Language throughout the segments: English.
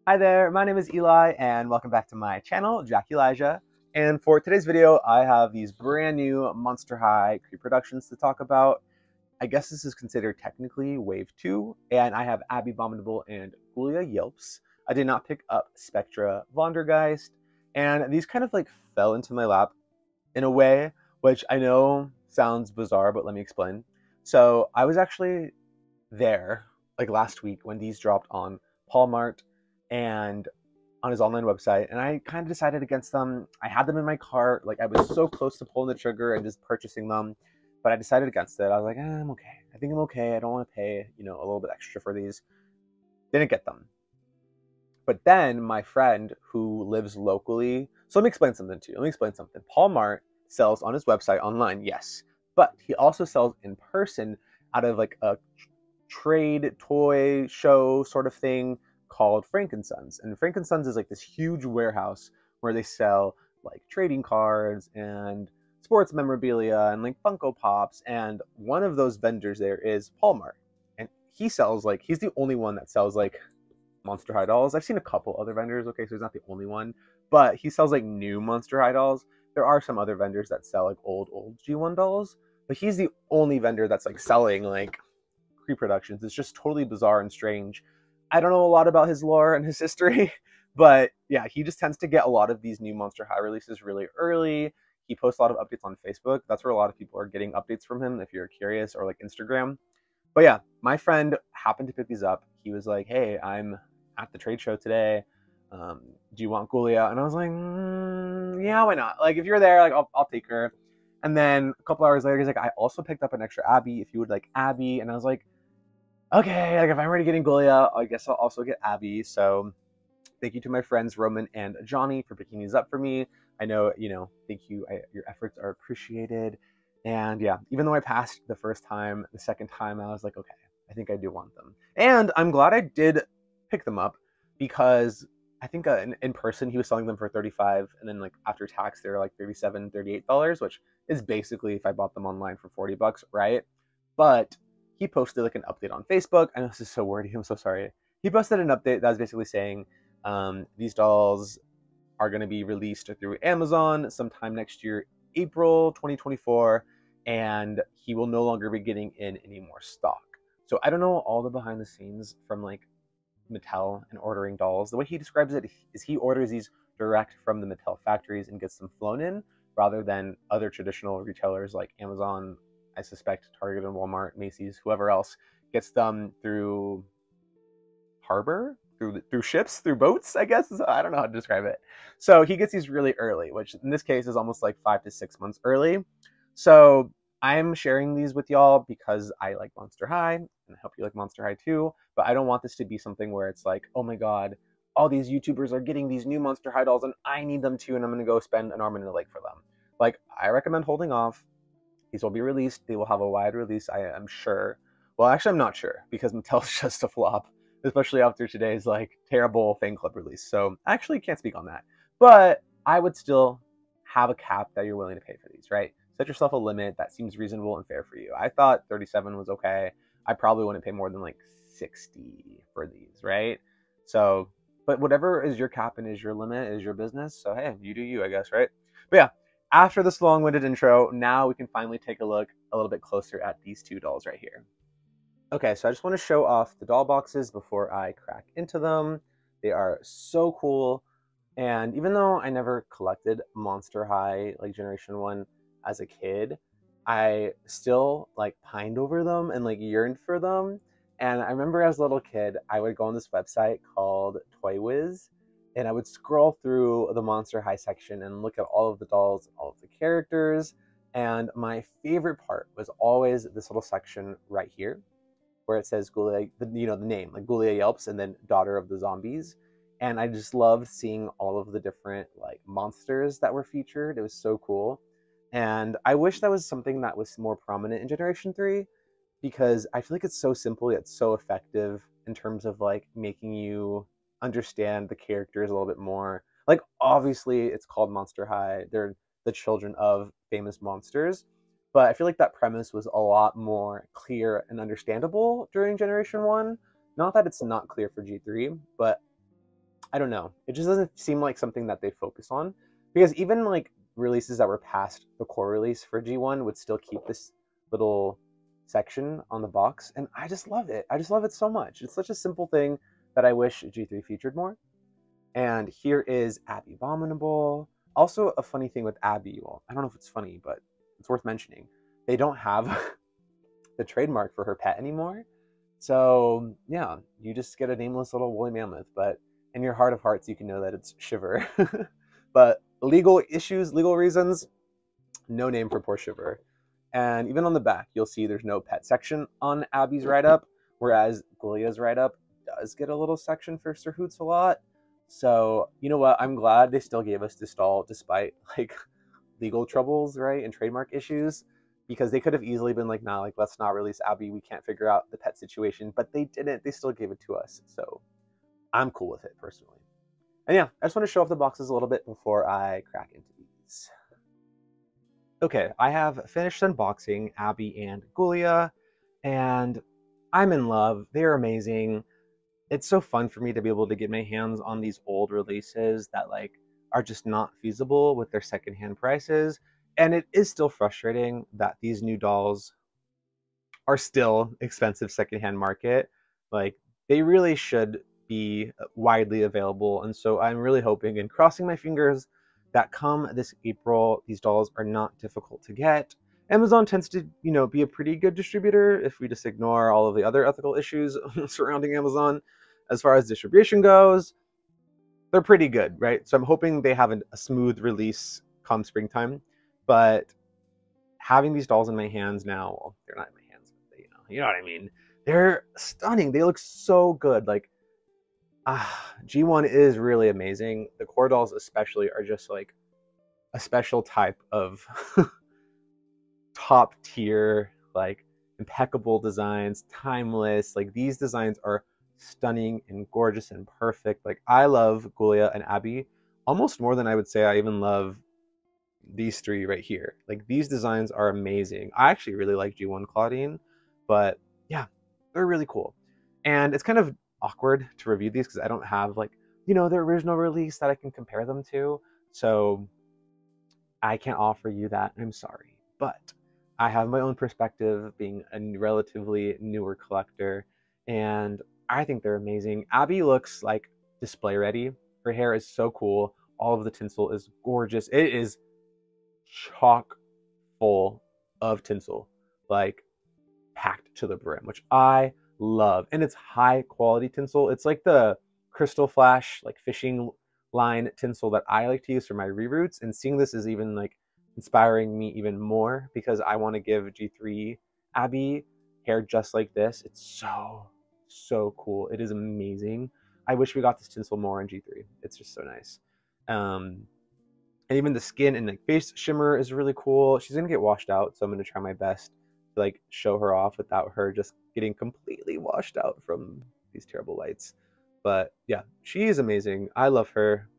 Hi there, my name is Eli, and welcome back to my channel, GHOULIA. And for today's video, I have these brand new Monster High Creeproductions to talk about. I guess this is considered technically Wave 2, and I have ABBEY Bomináble and GHOULIA Yelps. I did not pick up Spectra Vondergeist, and these kind of like fell into my lap in a way, which I know sounds bizarre, but let me explain. So I was actually there like last week when these dropped on Walmart and on his online website, and I kind of decided against them. I had them in my cart, like I was so close to pulling the trigger and just purchasing them, but I decided against it. I was like, I'm okay. I think I'm okay. I don't want to pay, a little bit extra for these. Didn't get them. But then my friend who lives locally, so let me explain something to you. Let me explain something. Walmart sells on his website online, yes, but he also sells in person out of like a trade toy show sort of thing called Frankensons. And Frankensons is like this huge warehouse where they sell like trading cards and sports memorabilia and like Funko Pops. And one of those vendors there is Walmart. And he sells like, he's the only one that sells like Monster High dolls. I've seen a couple other vendors, okay, so he's not the only one, but he sells like new Monster High dolls. There are some other vendors that sell like old G1 dolls, but he's the only vendor that's like selling like Creeproductions. It's just totally bizarre and strange. I don't know a lot about his lore and his history, but yeah, he just tends to get a lot of these new Monster High releases really early. He posts a lot of updates on Facebook. That's where a lot of people are getting updates from him if you're curious, or like Instagram. But yeah, my friend happened to pick these up. He was like, hey, I'm at the trade show today. Do you want GHOULIA? And I was like, yeah, why not? Like, if you're there, like, I'll take her. And then a couple hours later, he's like, I also picked up an extra ABBEY if you would like ABBEY. And I was like, okay, like if I'm already getting GHOULIA, I guess I'll also get ABBEY. So thank you to my friends Roman and Johnny for picking these up for me. I know, thank you. Your efforts are appreciated. And yeah, even though I passed the first time, the second time I was like, okay, I think I do want them. And I'm glad I did pick them up because I think in person he was selling them for 35, and then like after tax they're like 37, $38, which is basically if I bought them online for 40 bucks, right? But he posted like an update on Facebook. I know this is so wordy, I'm so sorry. He posted an update that was basically saying these dolls are going to be released through Amazon sometime next year, April 2024, and he will no longer be getting in any more stock. So I don't know all the behind the scenes from like Mattel and ordering dolls. The way he describes it is he orders these direct from the Mattel factories and gets them flown in, rather than other traditional retailers like Amazon, I suspect Target and Walmart, Macy's, whoever else gets them through harbor, through ships, through boats, I guess. I don't know how to describe it. So he gets these really early, which in this case is almost like 5 to 6 months early. So I'm sharing these with y'all because I like Monster High, and I hope you like Monster High too. But I don't want this to be something where it's like, oh my god, all these YouTubers are getting these new Monster High dolls and I need them too, and I'm gonna go spend an arm and a leg for them. Like, I recommend holding off. These will be released. They will have a wide release, I am sure. Well, actually, I'm not sure because Mattel's just a flop, especially after today's like terrible fan club release. So I actually can't speak on that. But I would still have a cap that you're willing to pay for these, right? Set yourself a limit that seems reasonable and fair for you. I thought 37 was okay. I probably wouldn't pay more than like 60 for these, right? So, but whatever is your cap and is your limit is your business. So hey, you do you, I guess, right? But yeah, after this long-winded intro, now we can finally take a look a little bit closer at these two dolls right here. Okay, so I just want to show off the doll boxes before I crack into them. They are so cool. And even though I never collected Monster High, like Generation 1 as a kid, I still like pined over them and like yearned for them. And I remember as a little kid, I would go on this website called Toy Wiz, and I would scroll through the Monster High section and look at all of the dolls, all of the characters. And my favorite part was always this little section right here, where it says GHOULIA, the name, like GHOULIA Yelps, and then Daughter of the Zombies. And I just loved seeing all of the different like monsters that were featured. It was so cool. And I wish that was something that was more prominent in Generation 3, because I feel like it's so simple yet so effective in terms of like making you understand the characters a little bit more. Like, obviously it's called Monster High. They're the children of famous monsters, but I feel like that premise was a lot more clear and understandable during Generation 1. Not that it's not clear for G3, but I don't know. It just doesn't seem like something that they focus on, because even like releases that were past the core release for G1 would still keep this little section on the box, and I just love it. I just love it so much. It's such a simple thing that I wish G3 featured more. And here is Abbey Abominable. Also, a funny thing with Abbey, well, I don't know if it's funny, but it's worth mentioning. They don't have the trademark for her pet anymore. So yeah, you just get a nameless little woolly mammoth, but in your heart of hearts, you can know that it's Shiver. But legal issues, legal reasons, no name for poor Shiver. And even on the back, you'll see there's no pet section on Abbey's write-up, whereas GHOULIA's write-up does get a little section for Sir Hoots-a-Lot. So, you know what? I'm glad they still gave us this doll despite like legal troubles, right? And trademark issues, because they could have easily been like, nah, like let's not release Abbey. We can't figure out the pet situation, but they didn't. They still gave it to us. So I'm cool with it personally. And yeah, I just want to show off the boxes a little bit before I crack into these. Okay, I have finished unboxing Abbey and GHOULIA, and I'm in love. They're amazing. It's so fun for me to be able to get my hands on these old releases that like are just not feasible with their secondhand prices. And it is still frustrating that these new dolls are still expensive secondhand market. Like they really should be widely available. And so I'm really hoping and crossing my fingers that come this April, these dolls are not difficult to get. Amazon tends to, you know, be a pretty good distributor if we just ignore all of the other ethical issues surrounding Amazon. As far as distribution goes, they're pretty good, right? So I'm hoping they have a smooth release come springtime. But having these dolls in my hands now, well, they're not in my hands, but they, you know what I mean? They're stunning. They look so good. Like, G1 is really amazing. The core dolls especially are just like a special type of top tier, like impeccable designs, timeless. Like these designs are stunning and gorgeous and perfect. Like I love GHOULIA and Abbey almost more than I would say I even love these three right here. Like these designs are amazing. I actually really like G1 Claudine, but yeah, they're really cool. And it's kind of awkward to review these because I don't have like, you know, the original release that I can compare them to. So I can't offer you that. I'm sorry. But I have my own perspective being a relatively newer collector, and I think they're amazing. Abbey looks like display ready. Her hair is so cool. All of the tinsel is gorgeous. It is chock full of tinsel, like packed to the brim, which I love. And it's high quality tinsel. It's like the Crystal Flash, like fishing line tinsel that I like to use for my reroots. And seeing this is even like inspiring me even more because I want to give G3 Abbey hair just like this. It's so cool. It is amazing. I wish we got this tinsel more in G3. It's just so nice. And even the skin and like face shimmer is really cool. She's gonna get washed out, so I'm gonna try my best to like show her off without her just getting completely washed out from these terrible lights. But yeah, she is amazing. I love her.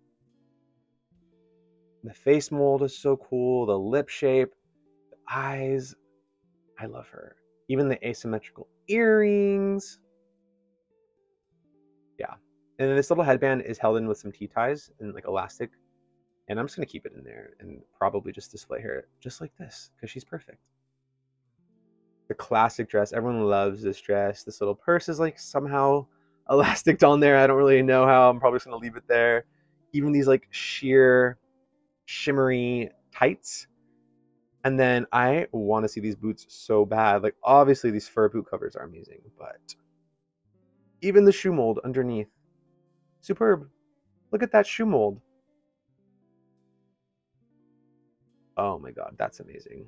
The face mold is so cool. The lip shape, the eyes. I love her. Even the asymmetrical earrings. Yeah. And then this little headband is held in with some T-ties and like elastic. And I'm just going to keep it in there and probably just display her just like this because she's perfect. The classic dress. Everyone loves this dress. This little purse is like somehow elastic on there. I don't really know how. I'm probably just going to leave it there. Even these like sheer shimmery tights. And then I want to see these boots so bad. Like obviously these fur boot covers are amazing, but even the shoe mold underneath. Superb. Look at that shoe mold. Oh my god, that's amazing.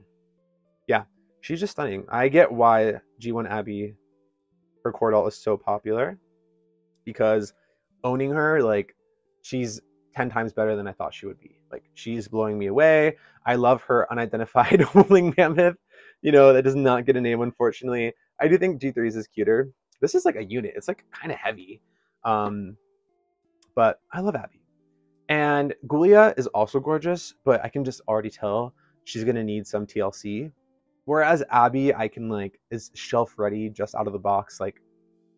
Yeah, she's just stunning. I get why G1 Abbey, her core doll, is so popular. Because owning her, like, she's 10 times better than I thought she would be. Like, she's blowing me away. I love her unidentified woolly mammoth. You know, that does not get a name, unfortunately. I do think G3's is cuter. This is like a unit. It's like kind of heavy. But I love Abbey. And GHOULIA is also gorgeous, but I can just already tell she's going to need some TLC. Whereas Abbey, I can like, is shelf ready just out of the box, like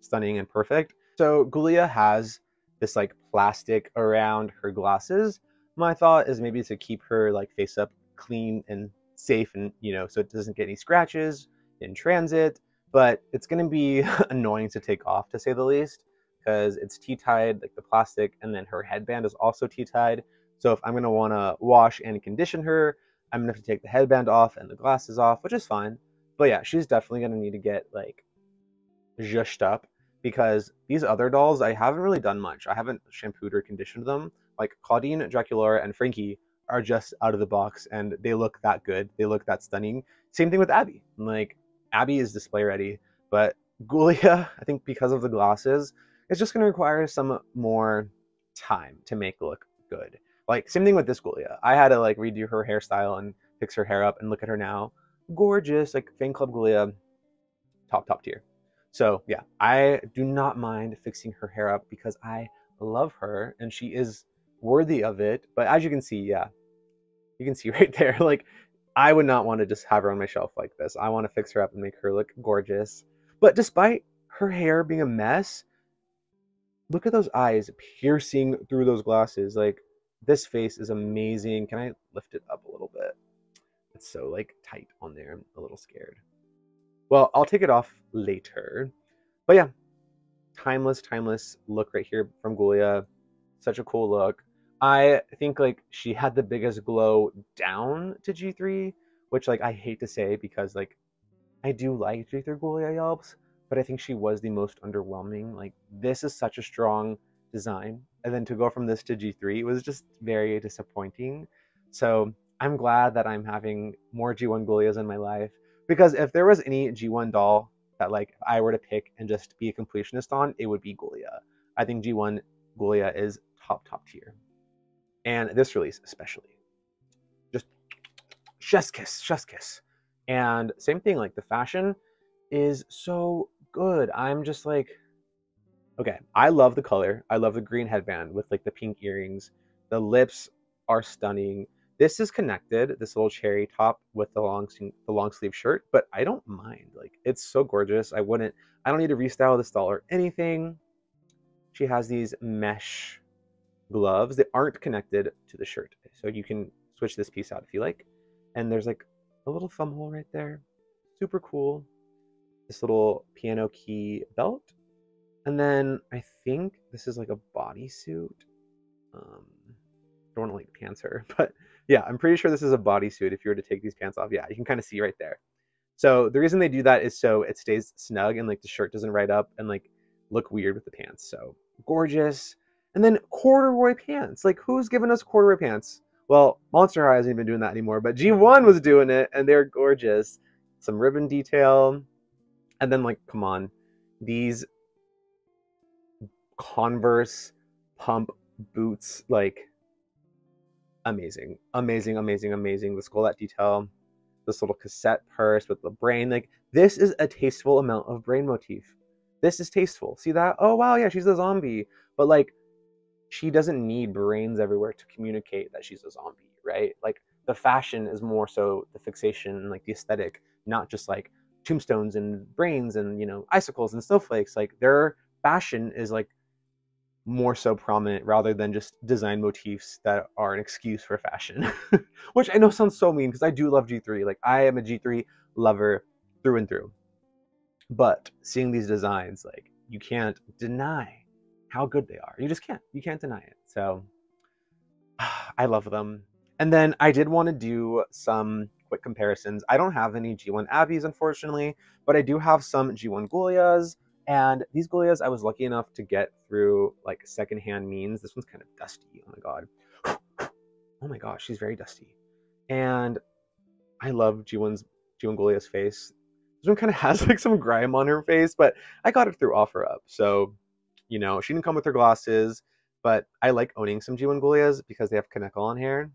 stunning and perfect. So GHOULIA has this like plastic around her glasses. My thought is maybe to keep her like face up clean and safe, and so it doesn't get any scratches in transit. But it's going to be annoying to take off, to say the least, because it's tea-tied, like the plastic, and then her headband is also tea-tied. So if I'm going to want to wash and condition her, I'm going to have to take the headband off and the glasses off, which is fine. But yeah, she's definitely going to need to get like zhushed up, because these other dolls, I haven't really done much. I haven't shampooed or conditioned them. Like Claudine, Draculaura, and Frankie are just out of the box, and they look that good. They look that stunning. Same thing with Abby. Like, Abby is display ready, but GHOULIA, I think because of the glasses, it's just going to require some more time to make it look good. Like, same thing with this GHOULIA. I had to like redo her hairstyle and fix her hair up, and look at her now. Gorgeous, like Fan Club GHOULIA, top tier. So yeah, I do not mind fixing her hair up because I love her and she is worthy of it. But as you can see, yeah, you can see right there, like, I would not want to just have her on my shelf like this. I want to fix her up and make her look gorgeous. But despite her hair being a mess, look at those eyes piercing through those glasses. Like, this face is amazing. Can I lift it up a little bit? It's so like tight on there. I'm a little scared. Well, I'll take it off later. But yeah, timeless look right here from GHOULIA. Such a cool look. I think like she had the biggest glow down to G3, which like I hate to say, because like I do like G3 GHOULIA Yelps, but I think she was the most underwhelming. Like, this is such a strong design, and then to go from this to G3 was just very disappointing. So I'm glad that I'm having more G1 GHOULIAs in my life, because if there was any G1 doll that like I were to pick and just be a completionist on, it would be GHOULIA. I think G1 GHOULIA is top tier. And this release especially. Just chef's kiss. And same thing, like the fashion is so good. I'm just like, okay, I love the color. I love the green headband with like the pink earrings. The lips are stunning. This is connected, this little cherry top with the long sleeve shirt, but I don't mind. Like, it's so gorgeous. I don't need to restyle this doll or anything. She has these mesh gloves that aren't connected to the shirt, so you can switch this piece out if you like. And there's like a little thumb hole right there. Super cool. This little piano key belt. And then I think this is like a bodysuit. Don't want to like pants her, but yeah, I'm pretty sure this is a bodysuit. If you were to take these pants off, yeah, you can kind of see right there. So the reason they do that is so it stays snug and like the shirt doesn't ride up and like look weird with the pants. So gorgeous. And then corduroy pants. Like, who's giving us corduroy pants? Well, Monster High hasn't been doing that anymore, but G1 was doing it, and they're gorgeous. Some ribbon detail. And then, like, come on. These Converse pump boots, like, amazing. The skull detail. This little cassette purse with the brain. Like, this is a tasteful amount of brain motif. This is tasteful. See that? Oh, wow, yeah, she's a zombie. But, like, she doesn't need brains everywhere to communicate that she's a zombie, right? Like, the fashion is more so the fixation and like the aesthetic, not just like tombstones and brains and, icicles and snowflakes. Like, their fashion is like more so prominent rather than just design motifs that are an excuse for fashion. Which I know sounds so mean, because I do love G3. Like, I am a G3 lover through and through. But seeing these designs, like, you can't deny how good they are. You just can't. You can't deny it. So I love them. And then I did want to do some quick comparisons. I don't have any G1 Abbeys, unfortunately, but I do have some G1 GHOULIAs. And these GHOULIAs I was lucky enough to get through like secondhand means. This one's kind of dusty. Oh my god. Oh my gosh, she's very dusty. And I love G1 GHOULIA's face. This one kind of has like some grime on her face, but I got it through OfferUp. So, she didn't come with her glasses, but I like owning some G1 GHOULIAs because they have Kaneko-on hair.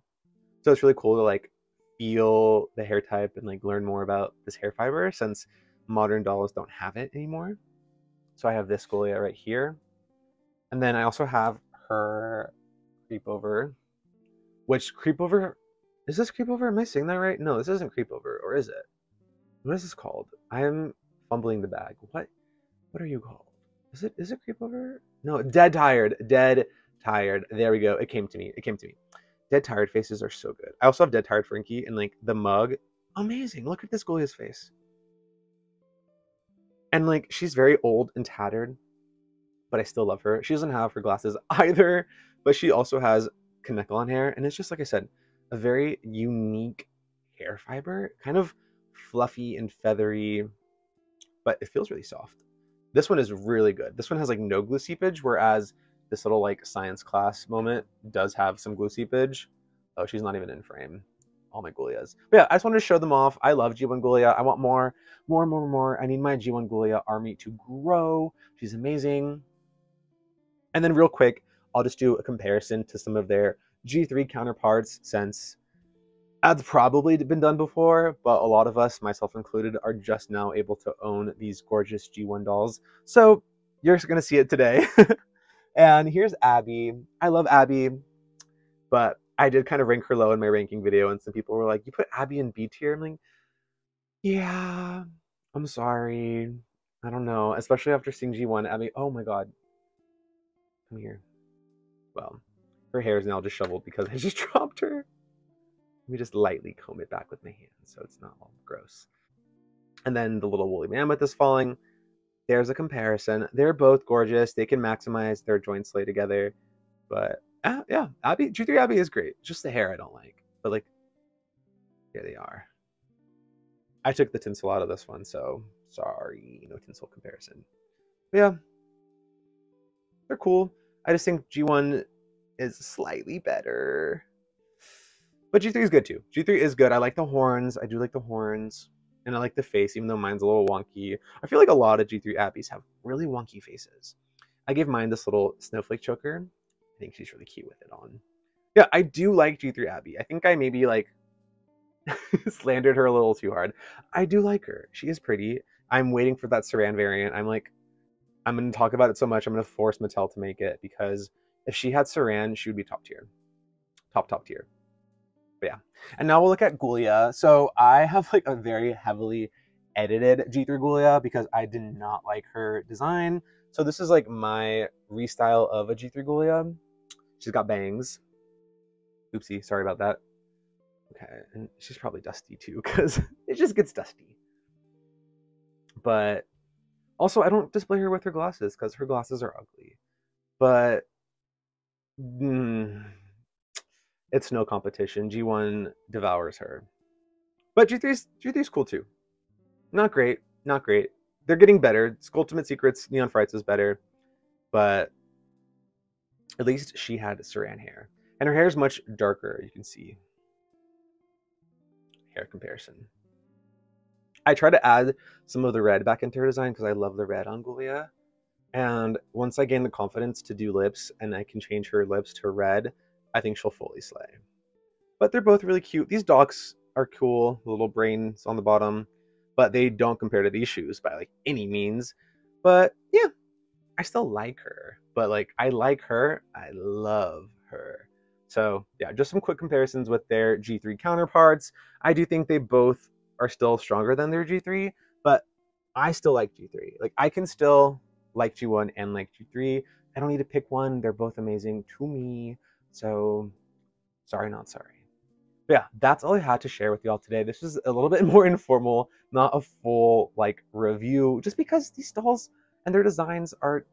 So it's really cool to like feel the hair type and like learn more about this hair fiber, since modern dolls don't have it anymore. So I have this GHOULIA right here. And then I also have her Creepover, which Creepover, is this Creepover? Am I saying that right? No, this isn't Creepover, or is it? What is this called? I'm fumbling the bag. What are you called? Is it creep over? No, dead tired. Dead tired. There we go. It came to me. It came to me. Dead tired faces are so good. I also have dead tired Frankie and like the mug. Amazing. Look at this GHOULIA's face. And like she's very old and tattered, but I still love her. She doesn't have her glasses either, but she also has Kanekalon hair, and it's just like I said, a very unique hair fiber, kind of fluffy and feathery, but it feels really soft. This one is really good. This one has like no glue seepage, whereas this little like science class moment does have some glue seepage. Oh, she's not even in frame. All my GHOULIAs. But yeah, I just wanted to show them off. I love G1 GHOULIA. I want more. I need my G1 GHOULIA army to grow. She's amazing. And then real quick, I'll just do a comparison to some of their G3 counterparts, since that's probably been done before, but a lot of us, myself included, are just now able to own these gorgeous G1 dolls. So you're going to see it today. And here's Abby. I love Abby, but I did kind of rank her low in my ranking video, and some people were like, you put Abby in B tier? I'm like, yeah, I'm sorry. I don't know, especially after seeing G1. Abby, oh my god. Come here. Well, her hair is now disheveled because I just dropped her. Let me just lightly comb it back with my hand so it's not all gross. And then the little woolly mammoth is falling. There's a comparison. They're both gorgeous. They can maximize their joints lay together. But yeah, Abby, G3 Abby is great. Just the hair I don't like. But like, here they are. I took the tinsel out of this one, so sorry, no tinsel comparison. But yeah, they're cool. I just think G1 is slightly better. But G3 is good too. G3 is good. I like the horns. I do like the horns. And I like the face, even though mine's a little wonky. I feel like a lot of G3 Abbeys have really wonky faces. I gave mine this little snowflake choker. I think she's really cute with it on. Yeah, I do like G3 Abby. I think I maybe like slandered her a little too hard. I do like her. She is pretty. I'm waiting for that Saran variant. I'm going to talk about it so much, I'm going to force Mattel to make it, because if she had Saran, she would be top tier. Top tier. But yeah. And now we'll look at GHOULIA. So I have like a very heavily edited G3 GHOULIA because I did not like her design. So this is like my restyle of a G3 GHOULIA. She's got bangs. Oopsie, sorry about that. Okay, and she's probably dusty too, because it just gets dusty. But also, I don't display her with her glasses because her glasses are ugly. But it's no competition. G1 devours her. But G3's cool too. Not great. Not great. They're getting better. Ultimate Secrets, Neon Frights is better. But at least she had Saran hair. And her hair is much darker, you can see. Hair comparison. I try to add some of the red back into her design because I love the red on GHOULIA. And once I gain the confidence to do lips and I can change her lips to red, I think she'll fully slay. But they're both really cute. These docs are cool, the little brains on the bottom, but they don't compare to these shoes by like any means. But yeah, I still like her. But like, I like her, I love her. So yeah, just some quick comparisons with their G3 counterparts. I do think they both are still stronger than their G3, but I still like G3. Like, I can still like G1 and like G3. I don't need to pick one. They're both amazing to me. So sorry, not sorry. But yeah, that's all I had to share with y'all today. This was a little bit more informal, not a full like review, just because these dolls and their designs are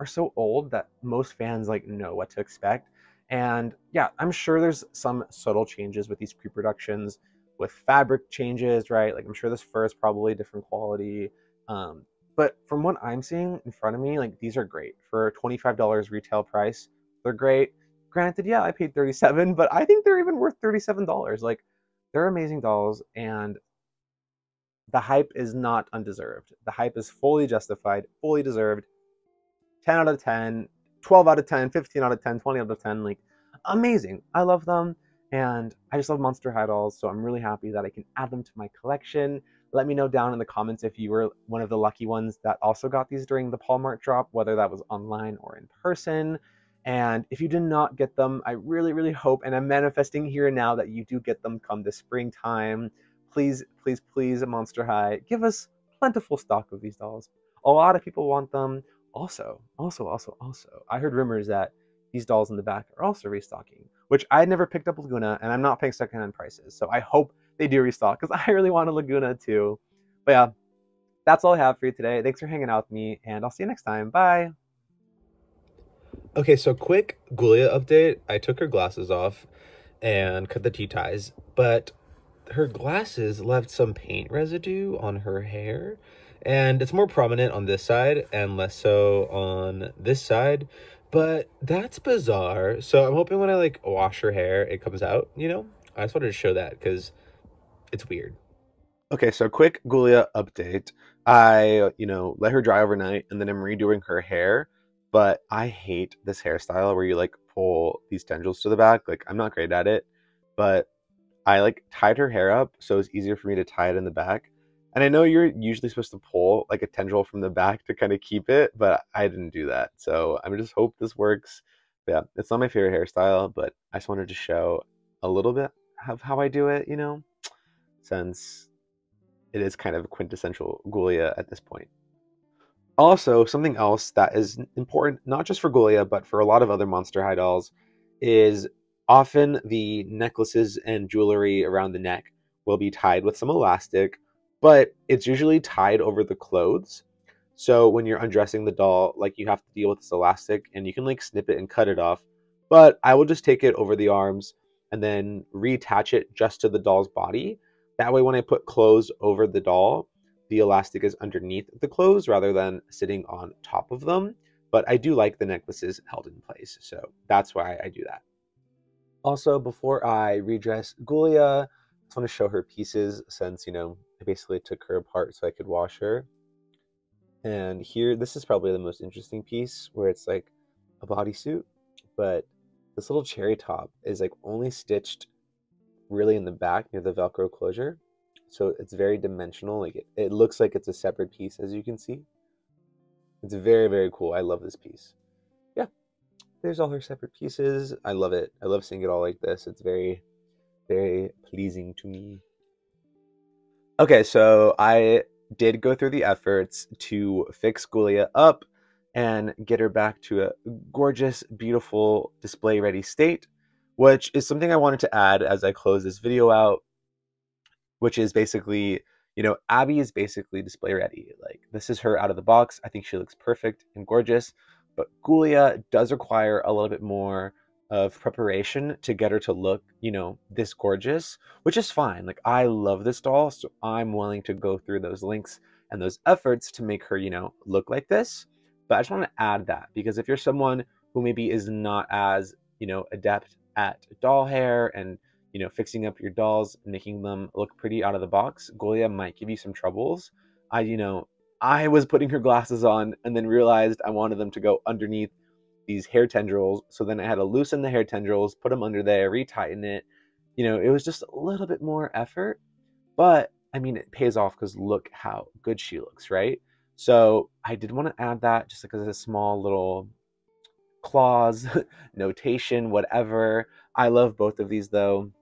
so old that most fans like know what to expect. And yeah, I'm sure there's some subtle changes with these pre-productions, with fabric changes, right? Like, I'm sure this fur is probably different quality. But from what I'm seeing in front of me, like, these are great. For $25 retail price, they're great. Granted, yeah, I paid $37, but I think they're even worth $37. Like, they're amazing dolls, and the hype is not undeserved. The hype is fully justified, fully deserved. 10 out of 10, 12 out of 10, 15 out of 10, 20 out of 10, like, amazing. I love them, and I just love Monster High dolls, so I'm really happy that I can add them to my collection. Let me know down in the comments if you were one of the lucky ones that also got these during the Walmart drop, whether that was online or in person. And if you did not get them, I really, really hope, and I'm manifesting here and now, that you do get them come this springtime. Please, please, please, Monster High, give us plentiful stock of these dolls. A lot of people want them. Also, I heard rumors that these dolls in the back are also restocking, which I never picked up Laguna, and I'm not paying secondhand prices. So I hope they do restock because I really want a Laguna too. But yeah, that's all I have for you today. Thanks for hanging out with me, and I'll see you next time. Bye. Okay, so quick GHOULIA update. I took her glasses off and cut the tea ties, but her glasses left some paint residue on her hair, and it's more prominent on this side and less so on this side, but that's bizarre. So I'm hoping when I like wash her hair, it comes out, you know? I just wanted to show that because it's weird. Okay, so quick GHOULIA update. I, let her dry overnight and then I'm redoing her hair, but I hate this hairstyle where you like pull these tendrils to the back. Like I'm not great at it, but I like tied her hair up so it's easier for me to tie it in the back. And I know you're usually supposed to pull like a tendril from the back to kind of keep it, but I didn't do that. So I just hope this works. But yeah, it's not my favorite hairstyle, but I just wanted to show a little bit of how I do it, since it is kind of quintessential GHOULIA at this point. Also, something else that is important, not just for GHOULIA, but for a lot of other Monster High dolls, is often the necklaces and jewelry around the neck will be tied with some elastic, but it's usually tied over the clothes. So when you're undressing the doll, like you have to deal with this elastic and you can like snip it and cut it off. But I will just take it over the arms and then reattach it just to the doll's body. That way, when I put clothes over the doll, the elastic is underneath the clothes rather than sitting on top of them. But I do like the necklaces held in place, so that's why I do that. Also, before I redress GHOULIA, I just want to show her pieces since, I basically took her apart so I could wash her. And here, this is probably the most interesting piece where it's like a bodysuit, but this little cherry top is like only stitched really in the back near the Velcro closure. So it's very dimensional. Like it looks like it's a separate piece, as you can see. It's very, very cool. I love this piece. Yeah, there's all her separate pieces. I love it. I love seeing it all like this. It's very, very pleasing to me. Okay, so I did go through the efforts to fix GHOULIA up and get her back to a gorgeous, beautiful, display-ready state, which is something I wanted to add as I close this video out, which is basically, Abby is basically display ready. Like, this is her out of the box. I think she looks perfect and gorgeous, but GHOULIA does require a little bit more of preparation to get her to look, this gorgeous, which is fine. Like, I love this doll, so I'm willing to go through those links and those efforts to make her, look like this. But I just want to add that because if you're someone who maybe is not as, adept at doll hair and fixing up your dolls, making them look pretty out of the box, GHOULIA might give you some troubles. I was putting her glasses on and then realized I wanted them to go underneath these hair tendrils. So then I had to loosen the hair tendrils, put them under there, retighten it. It was just a little bit more effort, but I mean, it pays off because look how good she looks, right? So I did want to add that just because it's a small little clause, notation, whatever. I love both of these though.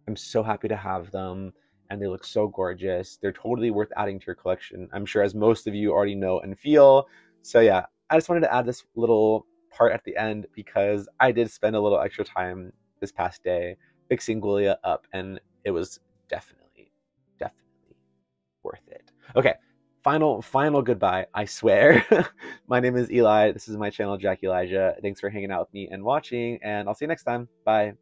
I'm so happy to have them and they look so gorgeous. They're totally worth adding to your collection, I'm sure, as most of you already know and feel. So yeah, I just wanted to add this little part at the end because I did spend a little extra time this past day fixing GHOULIA up and it was definitely worth it. Okay, final goodbye, I swear. My name is Eli. This is my channel, Jack Elijah. Thanks for hanging out with me and watching, and I'll see you next time. Bye.